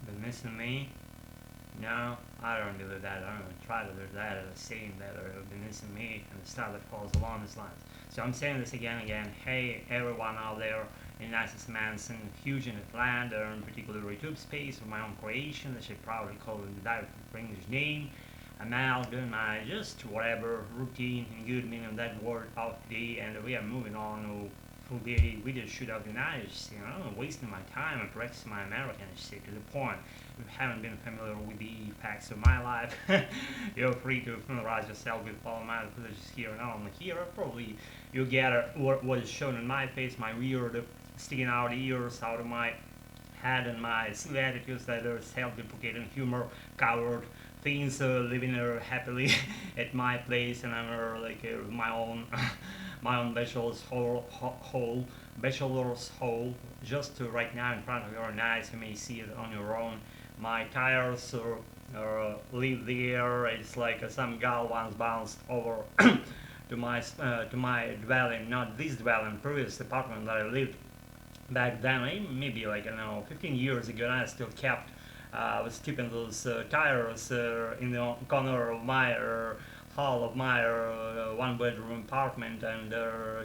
Been missing me? No, I don't believe that. I don't try to do that as saying that you've been missing me and the stuff that falls along these lines. So I'm saying this again and again. Hey, everyone out there in Nicest Manson, huge in Atlanta, in particular YouTube space of my own creation. I should probably call it the direct English name. I'm out doing my just whatever routine in good meaning of that word out today, and we are moving on full day. We just shoot out the nice, I don't know, wasting my time and practicing my American shit to the point. If you haven't been familiar with the facts of my life, you're free to familiarize yourself with all my privileges here and on here. Probably you get what is shown in my face, my weird sticking out ears out of my head and my silly attitudes that are self-deprecating humor covered things living happily at my place, and I'm my own my own bachelor's hole just right now in front of your eyes. You may see it on your own. My tires live there. It's like some gal once bounced over to my dwelling, not this dwelling, previous apartment that I lived back then, maybe like, I don't know, 15 years ago. And I still kept was keeping those tires in the corner of my hall of my one-bedroom apartment, and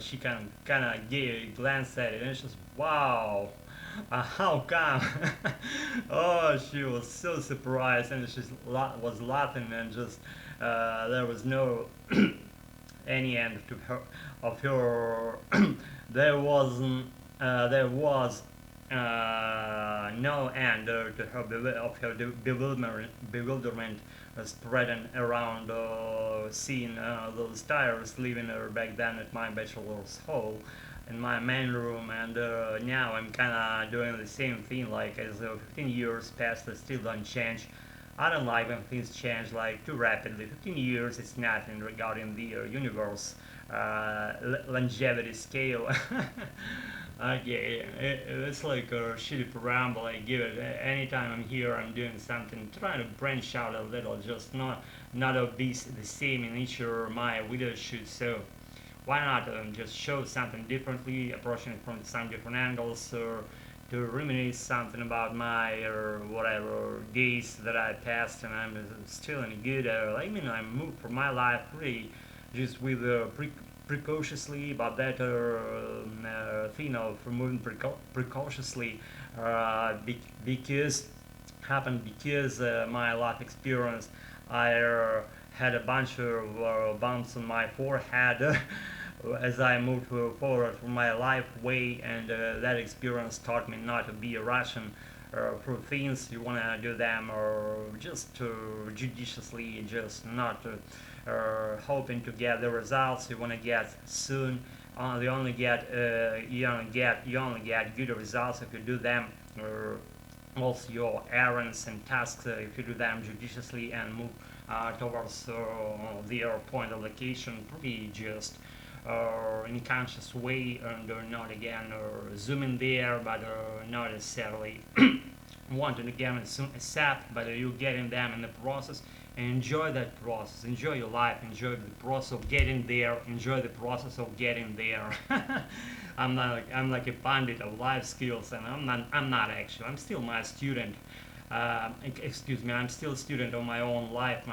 she kind of glanced at it, and she was, wow, how come? Oh, she was so surprised, and she was laughing, and just there was no any end to her of her. There was no end to her bewilderment spreading around seeing those tires leaving her back then at my bachelor's hall in my main room, and now I'm kinda doing the same thing, like as 15 years passed, I still don't change. I don't like when things change like too rapidly. 15 years is nothing regarding the universe longevity scale. Okay, it's like a shitty preamble I give it. Anytime I'm here, I'm doing something, trying to branch out a little, just not all be the same in each of my video shoots. So why not just show something differently, approaching it from some different angles, or to reminisce something about my or whatever days that I passed, and I'm still in a good. I moved from my life pretty just with precautiously, but that thing of moving precautiously because happened because my life experience. I had a bunch of bumps on my forehead as I moved forward from my life way, and that experience taught me not to be a Russian for things. You want to do them or just judiciously, just not hoping to get the results you want to get soon. You only get good results if you do them. Also your errands and tasks if you do them judiciously and move towards their point of location pretty just in a conscious way, and not again zooming there, but not necessarily wanting to get a sap, but you getting them in the process, and enjoy that process, enjoy your life, enjoy the process of getting there, enjoy the process of getting there. I'm like a pandit of life skills, and I'm not actually, I'm still my student. Excuse me, I'm still a student of my own life,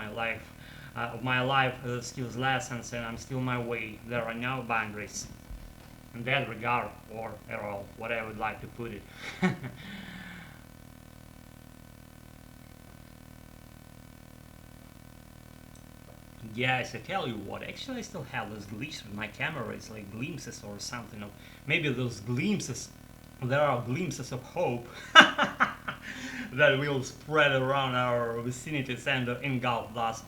of my life skills lessons, and I'm still my way. There are no boundaries in that regard, or at all, what I would like to put it. Yes, I tell you what, actually I still have those glitches with my camera. It's like glimpses or something of, maybe those glimpses, there are glimpses of hope that will spread around our vicinities and engulf us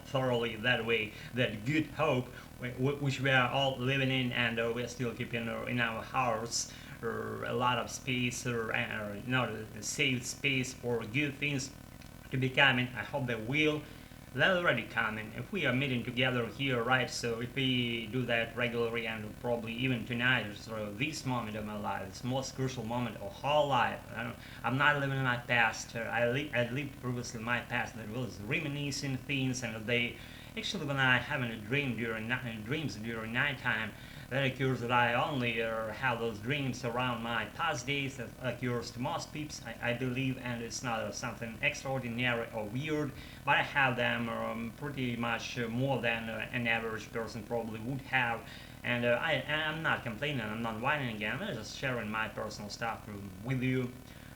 thoroughly that way. That good hope which we are all living in, and we are still keeping in our hearts a lot of space, a safe space for good things to be coming. I hope they will. They're already coming. If we are meeting together here, right? So if we do that regularly, and probably even tonight, so this moment of my life, this most crucial moment of whole life. I'm not living in my past. I lived previously in my past that was reminiscing things, and they actually when I having a dreams during nighttime, That occurs that I only have those dreams around my past days. That occurs to most people, I believe, and it's not something extraordinary or weird, but I have them pretty much more than an average person probably would have. And I'm not complaining, I'm not whining again, I'm just sharing my personal stuff with you.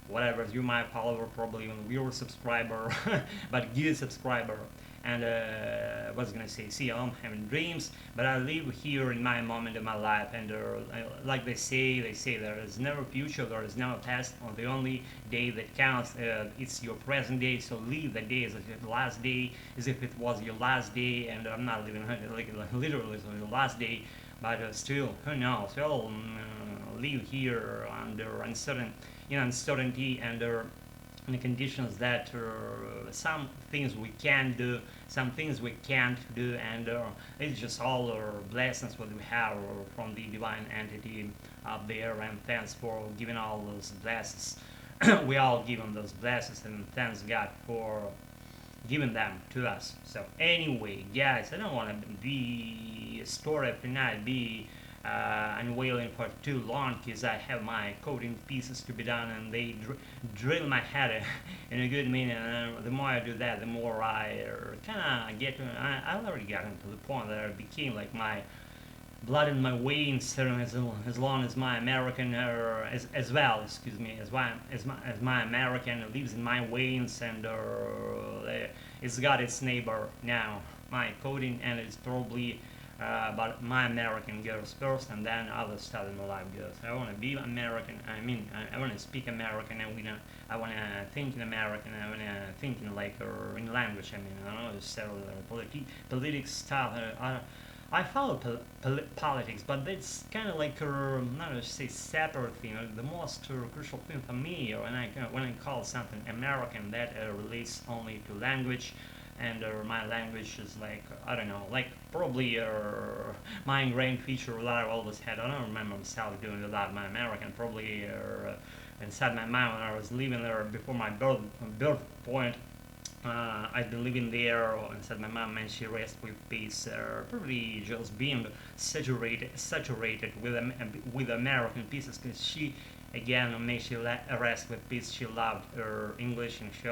Whatever, you my follower, probably even viewer subscriber, but good subscriber. And what's gonna say? See, I'm having dreams, but I live here in my moment of my life. And like they say there is never future, there is never past. Or the only day that counts, it's your present day. So live the day as if it's the last day, as if it was your last day. And I'm not living like literally so the last day, but still, who knows? Well, live here under uncertainty and in the conditions that some things we can do, some things we can't do, and it's just all our blessings what we have from the divine entity up there. And thanks for giving all those blessings. We all give them those blessings, and thanks God for giving them to us. So anyway, guys, I don't want to be story after night be unveiling for too long, because I have my coding pieces to be done, and they drill my head in a good minute. And the more I do that, the more I kind of get to. I already got into the point that it became like my blood in my veins, as long as my American, as well, excuse me, as my American lives in my veins, and it's got its neighbor now, my coding, and it's probably but my American goes first, and then other stuff in my life goes. I want to be American. I want to speak American. I want to think in American. I want to think in like or in language. I don't know, several politics stuff. I follow politics, but it's kind of like not to say separate thing. The most crucial thing for me, when I call something American, that relates only to language. And my language is like, I don't know, like probably my ingrained feature that I always had. I don't remember myself doing a lot of my American, probably inside my mind when I was living there before my birth point. I've been living there inside my mom, and she rest with peace. Probably just being saturated with American pieces, because she, again, may she rest with peace. She loved her English, and she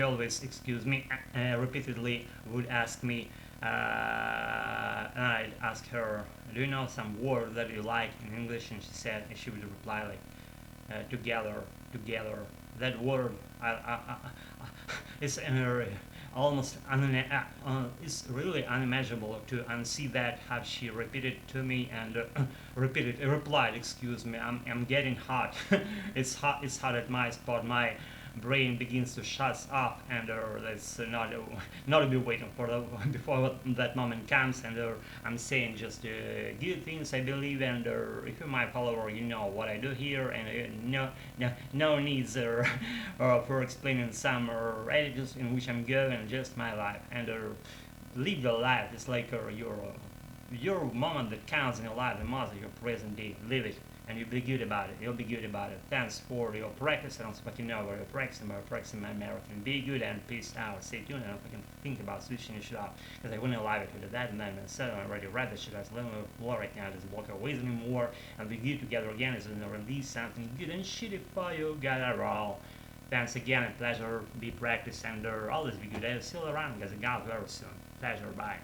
always, excuse me, repeatedly would ask me, and I'd ask her, do you know some word that you like in English? And she would reply like, together. That word, it's almost it's really unimaginable to unsee that how she repeated to me and replied, excuse me, I'm getting hot. It's hot at my spot. My brain begins to shut off, and that's not to be waiting for before that moment comes. And I'm saying just good things I believe, and if you're my follower, you know what I do here, and no needs for explaining some attitudes in which I'm going, just my life, and live your life. It's like your moment that counts in your life, the most of your present day. Live it, and you'll be good about it. You'll be good about it. Thanks for your practice. I don't fucking know where you're practicing my American. Be good and peace out. Stay tuned. I don't fucking think about switching your shit up, because I wouldn't allow it to do that, and then I said I already read that shit. I was living with more right now. Doesn't walk away anymore, and we get together again. Is gonna release something good and shitty for you. Gotta roll. Thanks again, a pleasure. Be practice, and always be good. I'll see you around, guys. I got very soon. Pleasure. Bye.